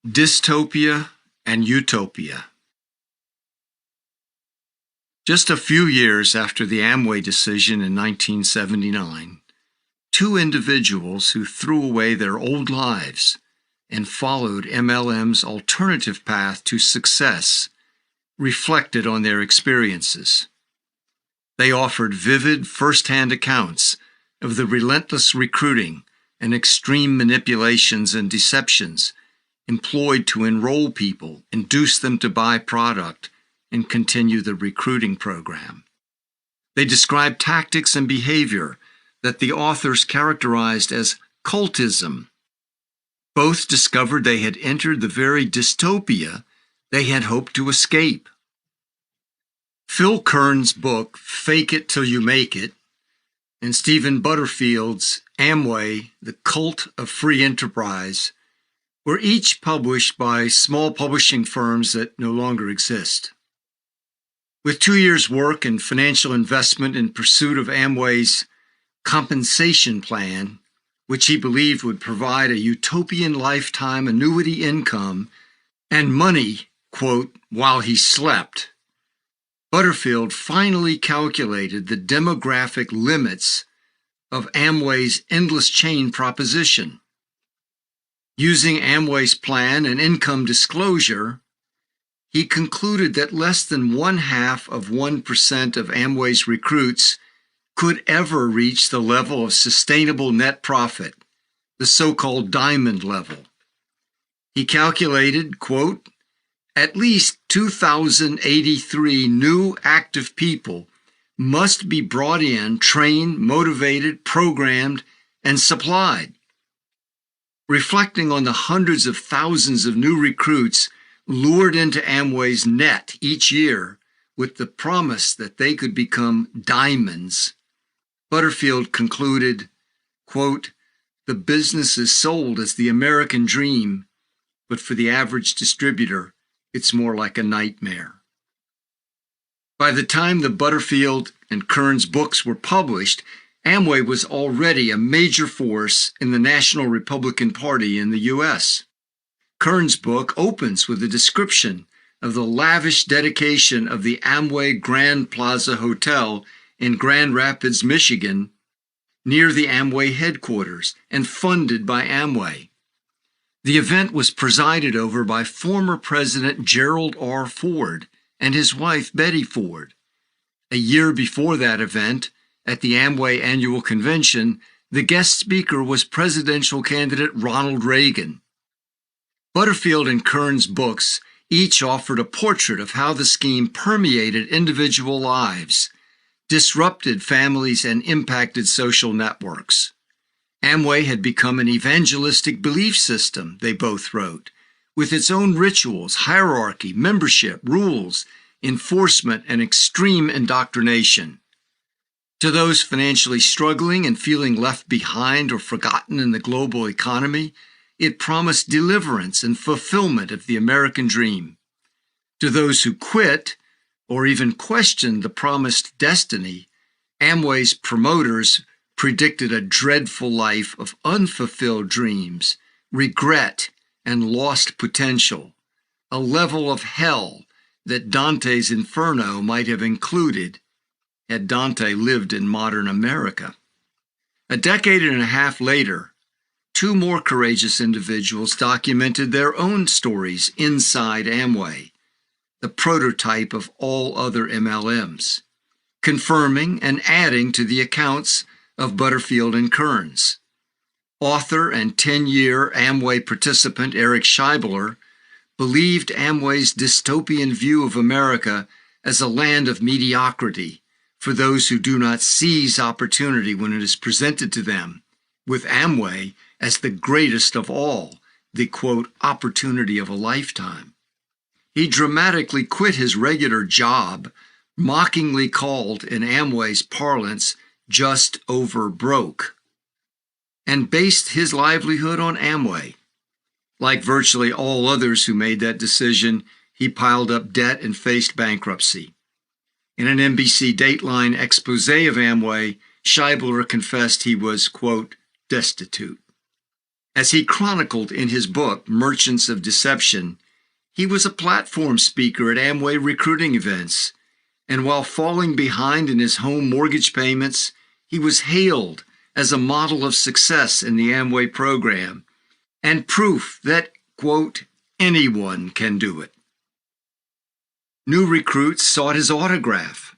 Dystopia and Utopia. Just a few years after the Amway decision in 1979, two individuals who threw away their old lives and followed MLM's alternative path to success reflected on their experiences. They offered vivid first-hand accounts of the relentless recruiting and extreme manipulations and deceptions employed to enroll people, induce them to buy product, and continue the recruiting program. They described tactics and behavior that the authors characterized as cultism. Both discovered they had entered the very dystopia they had hoped to escape. Phil Kern's book, Fake It Till You Make It, and Stephen Butterfield's Amway, The Cult of Free Enterprise, were each published by small publishing firms that no longer exist. With 2 years' work and financial investment in pursuit of Amway's compensation plan, which he believed would provide a utopian lifetime annuity income and money, quote, while he slept, Butterfield finally calculated the demographic limits of Amway's endless chain proposition. Using Amway's plan and income disclosure, he concluded that less than 0.5% of Amway's recruits could ever reach the level of sustainable net profit, the so-called diamond level. He calculated, quote, at least 2,083 new active people must be brought in, trained, motivated, programmed, and supplied. Reflecting on the hundreds of thousands of new recruits lured into Amway's net each year with the promise that they could become diamonds, Butterfield concluded, quote, the business is sold as the American dream, but for the average distributor, it's more like a nightmare. By the time the Butterfield and Kern's books were published, Amway was already a major force in the National Republican Party in the U.S. Kern's book opens with a description of the lavish dedication of the Amway Grand Plaza Hotel in Grand Rapids, Michigan, near the Amway headquarters and funded by Amway. The event was presided over by former President Gerald R. Ford and his wife Betty Ford. A year before that event, at the Amway annual convention, the guest speaker was presidential candidate Ronald Reagan. Butterfield and Kern's books each offered a portrait of how the scheme permeated individual lives, disrupted families, and impacted social networks. Amway had become an evangelistic belief system, they both wrote, with its own rituals, hierarchy, membership, rules, enforcement, and extreme indoctrination. To those financially struggling and feeling left behind or forgotten in the global economy, it promised deliverance and fulfillment of the American dream. To those who quit or even questioned the promised destiny, Amway's promoters predicted a dreadful life of unfulfilled dreams, regret, and lost potential, a level of hell that Dante's Inferno might have included had Dante lived in modern America. A decade and a half later, two more courageous individuals documented their own stories inside Amway, the prototype of all other MLMs, confirming and adding to the accounts of Butterfield and Kern's. Author and 10-year Amway participant Eric Scheibler believed Amway's dystopian view of America as a land of mediocrity for those who do not seize opportunity when it is presented to them, with Amway as the greatest of all, the, quote, opportunity of a lifetime. He dramatically quit his regular job, mockingly called in Amway's parlance, just over broke, and based his livelihood on Amway. Like virtually all others who made that decision, he piled up debt and faced bankruptcy. In an NBC Dateline expose of Amway, Scheibler confessed he was, quote, destitute. As he chronicled in his book, Merchants of Deception, he was a platform speaker at Amway recruiting events, and while falling behind in his home mortgage payments, he was hailed as a model of success in the Amway program and proof that, quote, anyone can do it. New recruits sought his autograph.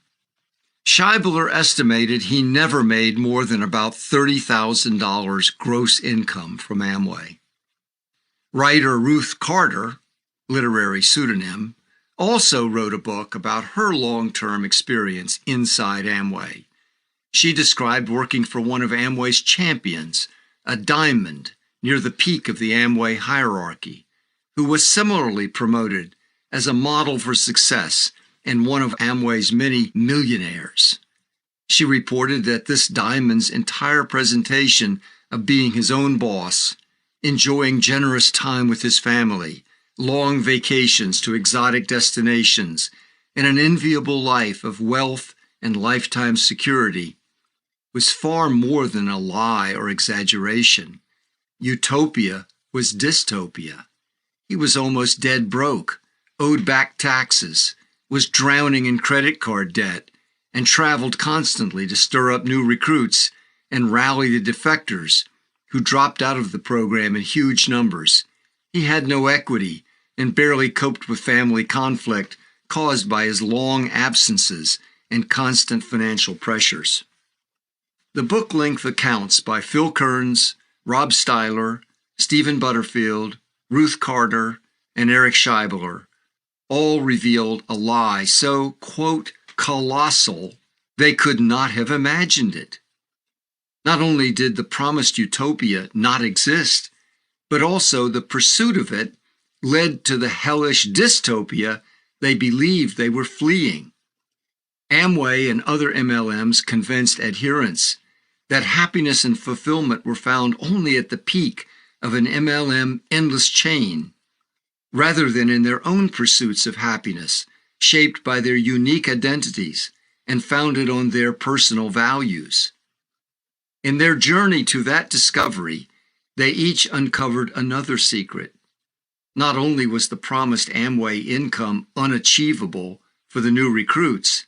Scheibler estimated he never made more than about $30,000 gross income from Amway. Writer Ruth Carter, literary pseudonym, also wrote a book about her long-term experience inside Amway. She described working for one of Amway's champions, a diamond near the peak of the Amway hierarchy, who was similarly promoted as a model for success and one of Amway's many millionaires. She reported that this diamond's entire presentation of being his own boss, enjoying generous time with his family, long vacations to exotic destinations, and an enviable life of wealth and lifetime security, was far more than a lie or exaggeration. Utopia was dystopia. He was almost dead broke, owed back taxes, was drowning in credit card debt, and traveled constantly to stir up new recruits and rally the defectors who dropped out of the program in huge numbers. He had no equity and barely coped with family conflict caused by his long absences and constant financial pressures. The book-length accounts by Phil Kearns, Rob Steiler, Stephen Butterfield, Ruth Carter, and Eric Scheibler all revealed a lie so, quote, colossal, they could not have imagined it. Not only did the promised utopia not exist, but also the pursuit of it led to the hellish dystopia they believed they were fleeing. Amway and other MLMs convinced adherents that happiness and fulfillment were found only at the peak of an MLM endless chain, rather than in their own pursuits of happiness, shaped by their unique identities and founded on their personal values. In their journey to that discovery, they each uncovered another secret. Not only was the promised Amway income unachievable for the new recruits,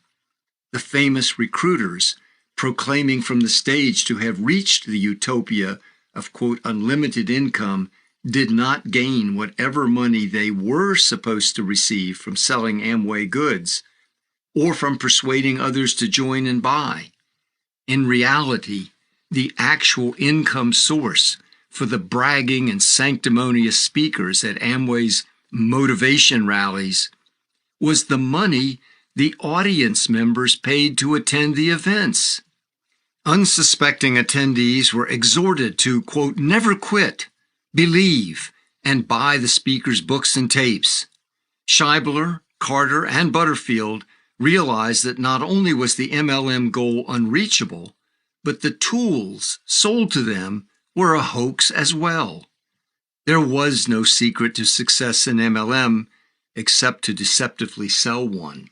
the famous recruiters, proclaiming from the stage to have reached the utopia of, quote, unlimited income, did not gain whatever money they were supposed to receive from selling Amway goods or from persuading others to join and buy. In reality, the actual income source for the bragging and sanctimonious speakers at Amway's motivation rallies was the money the audience members paid to attend the events. Unsuspecting attendees were exhorted to, quote, never quit, believe, and buy the speaker's books and tapes. Scheibler, Carter, and Butterfield realized that not only was the MLM goal unreachable, but the tools sold to them were a hoax as well. There was no secret to success in MLM except to deceptively sell one.